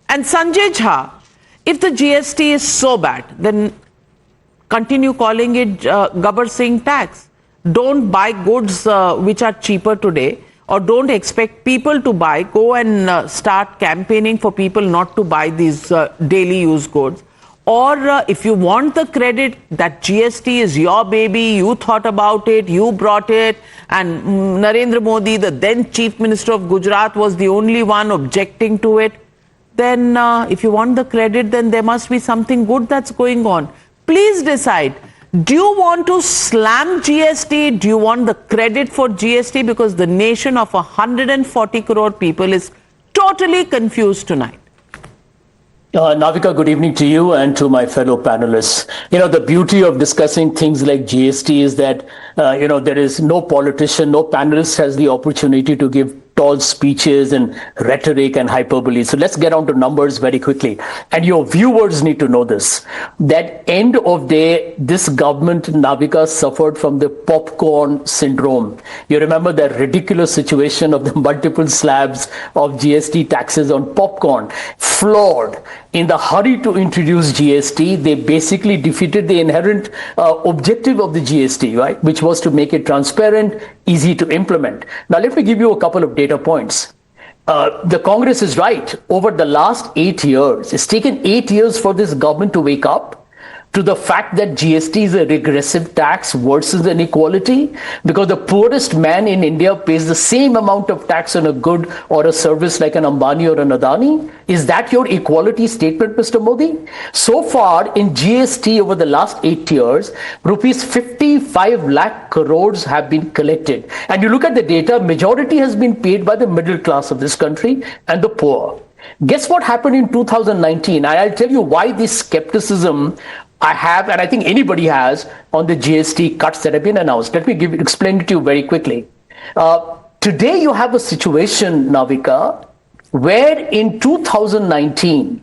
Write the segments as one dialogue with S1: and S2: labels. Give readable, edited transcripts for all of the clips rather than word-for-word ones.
S1: And Sanjay Jha, if the GST is so bad, then continue calling it Gabbar Singh tax. Don't buy goods which are cheaper today, or don't expect people to buy. Go and start campaigning for people not to buy these daily use goods. Or if you want the credit that GST is your baby, you thought about it, you brought it, and Narendra Modi, the then Chief Minister of Gujarat, was the only one objecting to it, then if you want the credit, then there must be something good that's going on. Please decide. Do you want to slam GST? Do you want the credit for GST? Because the nation of 140 crore people is totally confused tonight.
S2: Navika, good evening to you and to my fellow panelists. You know, the beauty of discussing things like GST is that, there is no politician, no panelist has the opportunity to give tall speeches and rhetoric and hyperbole. So let's get on to numbers very quickly. And your viewers need to know this, that end of day, this government, Navika, suffered from the popcorn syndrome. You remember that ridiculous situation of the multiple slabs of GST taxes on popcorn. Flawed. In the hurry to introduce GST, they basically defeated the inherent objective of the GST, right? Which was to make it transparent, easy to implement. Now, let me give you a couple of data points. The Congress is right. Over the last 8 years, it's taken 8 years for this government to wake up to the fact that GST is a regressive tax versus inequality, because the poorest man in India pays the same amount of tax on a good or a service like an Ambani or an Adani. Is that your equality statement, Mr. Modi? So far in GST over the last 8 years, rupees 55 lakh crores have been collected. And you look at the data, majority has been paid by the middle class of this country and the poor. Guess what happened in 2019? I'll tell you why this skepticism I have, and I think anybody has, on the GST cuts that have been announced. Let me explain it to you very quickly. Today you have a situation, Navika, where in 2019,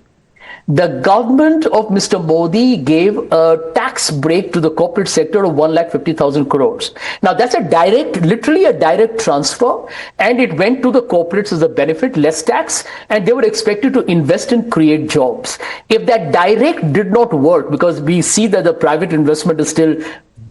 S2: the government of Mr. Modi gave a tax break to the corporate sector of 1,50,000 crores. Now that's a direct, literally a direct transfer, and it went to the corporates as a benefit, less tax, and they were expected to invest and create jobs. If that direct did not work, because we see that the private investment is still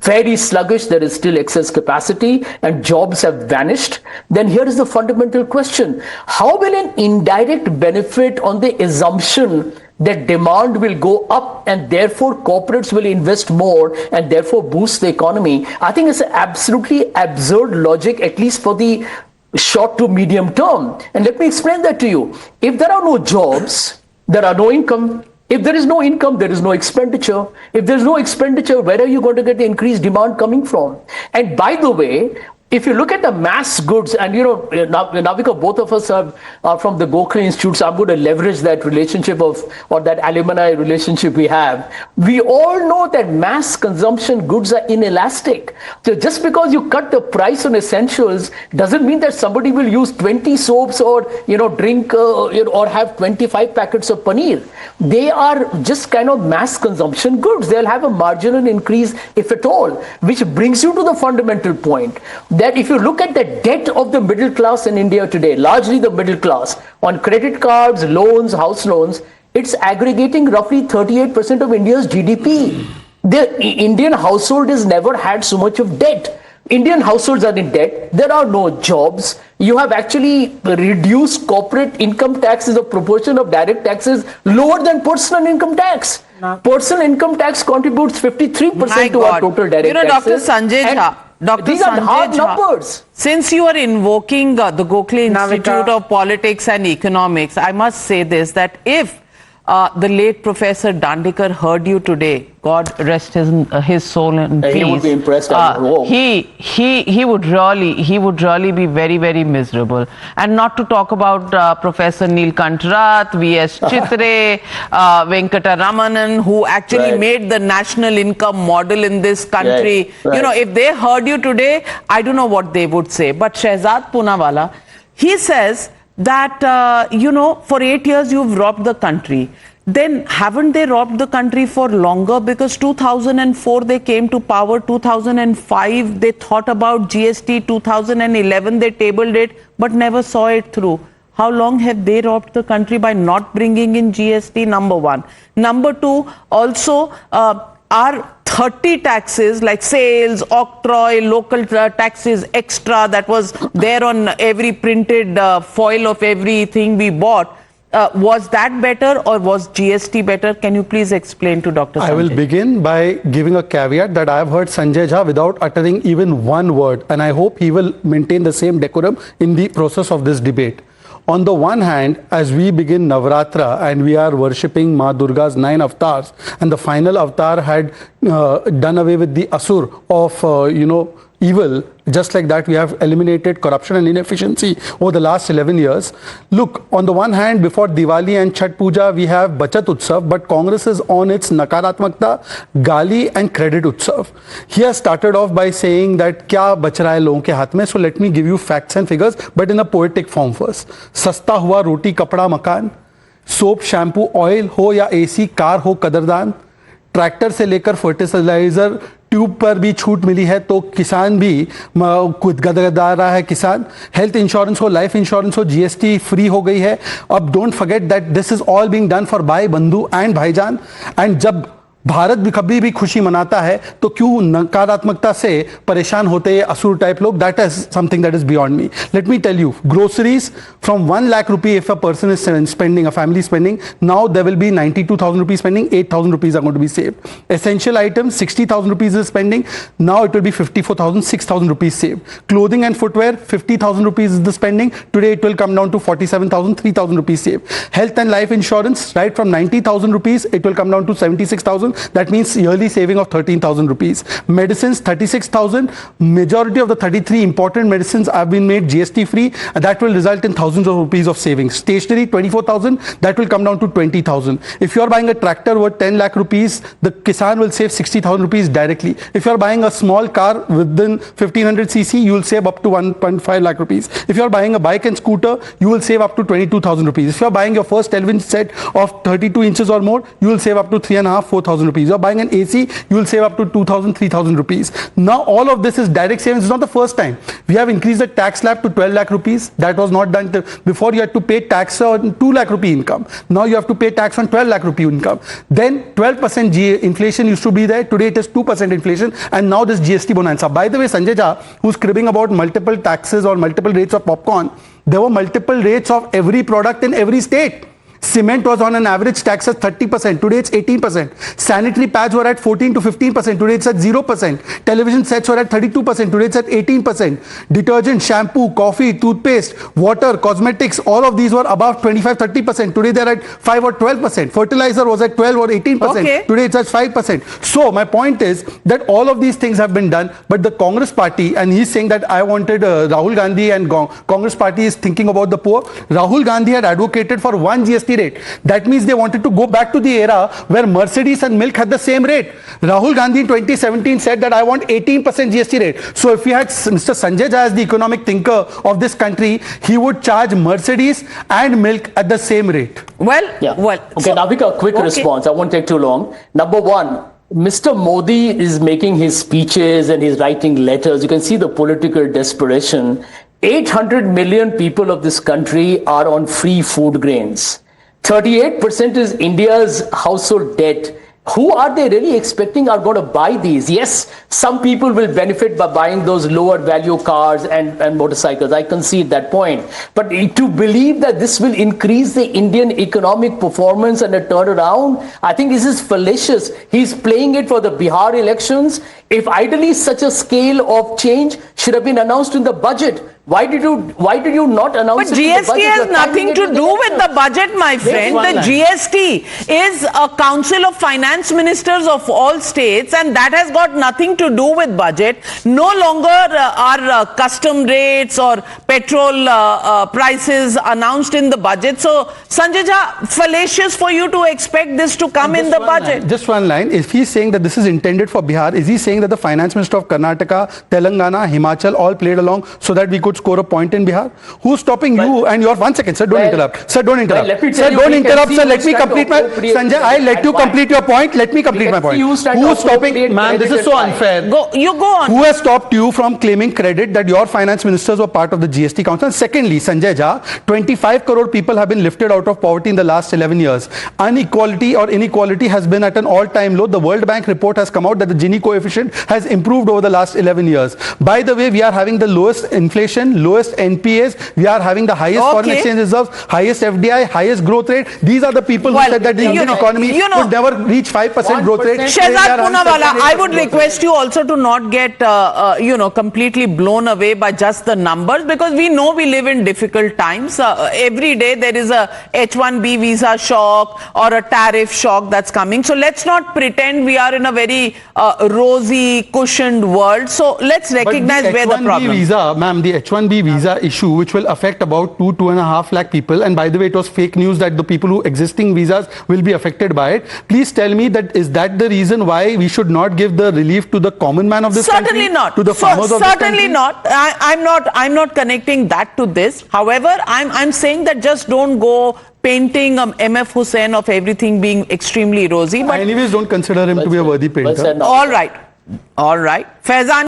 S2: very sluggish, there is still excess capacity and jobs have vanished, then here is the fundamental question. How will an indirect benefit on the assumption that demand will go up and therefore corporates will invest more and therefore boost the economy? I think it's an absolutely absurd logic, at least for the short to medium term. And let me explain that to you. If there are no jobs, there are no income. If there is no income, there is no expenditure. If there is no expenditure, where are you going to get the increased demand coming from? And by the way, if you look at the mass goods, and Navika, both of us are from the Gokhale Institute, so I'm going to leverage that relationship or that alumni relationship we have. We all know that mass consumption goods are inelastic. So just because you cut the price on essentials doesn't mean that somebody will use 20 soaps or drink or have 25 packets of paneer. They are just kind of mass consumption goods. They'll have a marginal increase, if at all, which brings you to the fundamental point that if you look at the debt of the middle class in India today, largely the middle class, on credit cards, loans, house loans, it's aggregating roughly 38% of India's GDP. The Indian household has never had so much of debt. Indian households are in debt. There are no jobs. You have actually reduced corporate income tax as a proportion of direct taxes lower than personal income tax. Personal income tax contributes 53% to our total direct taxes.
S1: Dr. Sanjay Jha.
S2: These are hard numbers.
S1: Since you are invoking the Gokhale Institute of Politics and Economics, I must say this, that if the late Professor Dandekar heard you today, God rest his soul in peace.
S2: He would be impressed.
S1: He would really be very, very miserable. And not to talk about Professor Neelkanth, V.S. Chitre, Venkataramanan, who actually made the national income model in this country. If they heard you today, I don't know what they would say. But Shehzad Poonawalla, he says that, for 8 years you've robbed the country. Then haven't they robbed the country for longer? Because 2004 they came to power, 2005 they thought about GST, 2011 they tabled it but never saw it through. How long have they robbed the country by not bringing in GST? Number one. Number two, also are 30 taxes like sales, octroi, local taxes, extra that was there on every printed foil of everything we bought. Was that better or was GST better? Can you please explain to Dr. Sanjay?
S3: I will begin by giving a caveat that I have heard Sanjay Jha without uttering even one word, and I hope he will maintain the same decorum in the process of this debate. On the one hand, as we begin Navratra and we are worshipping Ma Durga's 9 avatars, and the final avatar had done away with the asur of, evil, just like that we have eliminated corruption and inefficiency over the last 11 years. Look, on the one hand, before Diwali and Chhat Puja, we have bachat utsav, but Congress is on its nakaratmakta, gali and credit utsav. He has started off by saying that kya bach raha hai logon ke haath mein. So let me give you facts and figures, but in a poetic form first. Sasta hua roti, kapda, makan, soap, shampoo, oil ho ya AC, car ho कदरदान, tractor से लेकर fertiliser tube पर भी छूट मिली है तो किसान भी खुद गदगदा रहा है किसान. हेल्थ इंश्योरेंस हो, लाइफ इंश्योरेंस हो, जीएसटी फ्री हो गई है. अब don't forget that this is all being done for भाई बंधु एंड भाईजान. एंड जब भारत भी कभी भी खुशी मनाता है तो क्यों नकारात्मकता से परेशान होते हैं असुर टाइप लोग. That is something that is beyond me. Let me tell you, groceries from 1 lakh rupee if a person is spending, a family spending, now there will be 92,000 rupees spending, 8,000 rupees are going to be saved. Essential items, 60,000 rupees is spending, now it will be 54,000, 6,000 rupees saved. Clothing and footwear, 50,000 rupees is the spending, today it will come down to 47,000, 3,000 rupees saved. Health and life insurance, right from 90,000 rupees, it will come down to 76,000. That means yearly saving of 13,000 rupees. Medicines, 36,000. Majority of the 33 important medicines have been made GST free, and that will result in thousands of rupees of savings. Stationery, 24,000. That will come down to 20,000. If you are buying a tractor worth 10 lakh rupees, the Kisan will save 60,000 rupees directly. If you are buying a small car within 1500 cc, you will save up to 1.5 lakh rupees. If you are buying a bike and scooter, you will save up to 22,000 rupees. If you are buying your first television set of 32 inches or more, you will save up to 3,500, 4,000 rupees. You're buying an AC, you will save up to 2,000, 3,000 rupees. Now all of this is direct savings. It's not the first time. We have increased the tax slab to 12 lakh rupees. That was not done before. You had to pay tax on 2 lakh rupee income. Now you have to pay tax on 12 lakh rupee income. Then 12% inflation used to be there. Today it is 2% inflation, and now this GST bonanza. By the way, Sanjay Jha, who's cribbing about multiple taxes or multiple rates of popcorn, there were multiple rates of every product in every state. Cement was on an average tax at 30%. Today it's 18%. Sanitary pads were at 14 to 15%. Today it's at 0%. Television sets were at 32%. Today it's at 18%. Detergent, shampoo, coffee, toothpaste, water, cosmetics, all of these were above 25-30%. Today they're at 5 or 12%. Fertilizer was at 12 or 18%.
S1: Okay.
S3: Today it's at 5%. So my point is that all of these things have been done, but the Congress party, and he's saying that I wanted Rahul Gandhi and Congress party is thinking about the poor. Rahul Gandhi had advocated for one GST rate. That means they wanted to go back to the era where Mercedes and milk had the same rate. Rahul Gandhi in 2017 said that I want 18% GST rate. So if we had Mr. Sanjay Jha as the economic thinker of this country, he would charge Mercedes and milk at the same rate.
S1: Well,
S2: Okay,
S1: so,
S2: Navika, quick response. I won't take too long. Number one, Mr. Modi is making his speeches and he's writing letters. You can see the political desperation. 800 million people of this country are on free food grains. 38% is India's household debt. Who are they really expecting are going to buy these? Yes, some people will benefit by buying those lower value cars and motorcycles. I concede that point. But to believe that this will increase the Indian economic performance and a turnaround, I think this is fallacious. He's playing it for the Bihar elections. If ideally such a scale of change should have been announced in the budget, why did you not announce
S1: but
S2: it in the
S1: GST
S2: budget?
S1: has nothing to do with the budget, my friend. The GST is a council of finance ministers of all states, and that has got nothing to do with budget. No longer are custom rates or petrol prices announced in the budget. So, Sanjay Jha, fallacious for you to expect this to come in the budget.
S3: Just one line. If he's saying that this is intended for Bihar, is he saying that the finance minister of Karnataka, Telangana, Himachal all played along so that we could could score a point in Bihar? Who's stopping you and your 1 second, sir? Don't interrupt. Sir, don't interrupt.
S2: let me tell
S3: Sir,
S2: you,
S3: don't
S2: we can
S3: interrupt,
S2: see
S3: sir. Let
S2: who's
S3: me
S2: trying to
S3: complete my
S2: appropriate
S3: Sanjay. I
S2: credit
S3: let you
S2: at what?
S3: complete your point. Let me complete my
S2: can
S3: point.
S2: see who's trying to
S3: Who's stopping?
S2: appropriate
S3: Ma'am, this
S2: credit
S3: is so
S2: at what?
S3: unfair.
S1: You go on.
S3: Who has stopped you from claiming credit that your finance ministers were part of the GST council? And secondly, Sanjay Jha, 25 crore people have been lifted out of poverty in the last 11 years. Unequality or inequality has been at an all-time low. The World Bank report has come out that the Gini coefficient has improved over the last 11 years. By the way, we are having the lowest inflation, lowest NPAs. We are having the highest foreign exchange reserves, highest FDI, highest growth rate. These are the people who said that the Indian economy would never reach 5% growth rate.
S1: Shehzad Poonawalla, I would request you also to not get, completely blown away by just the numbers, because we know we live in difficult times. Every day there is a H-1B visa shock or a tariff shock that's coming. So let's not pretend we are in a very rosy, cushioned world. So let's recognize where the problem is.
S3: Visa, ma'am, the H-1B visa issue, which will affect about 2.5 lakh people. And by the way, it was fake news that the people who existing visas will be affected by it. Please tell me that is that the reason why we should not give the relief to the common man of this country?
S1: Certainly not.
S3: To the farmers of this country?
S1: Certainly not. I'm not connecting that to this. However, I'm saying that just don't go painting MF Hussain of everything being extremely rosy. But
S3: I anyways don't consider him to be a worthy painter.
S1: all right. Faizan.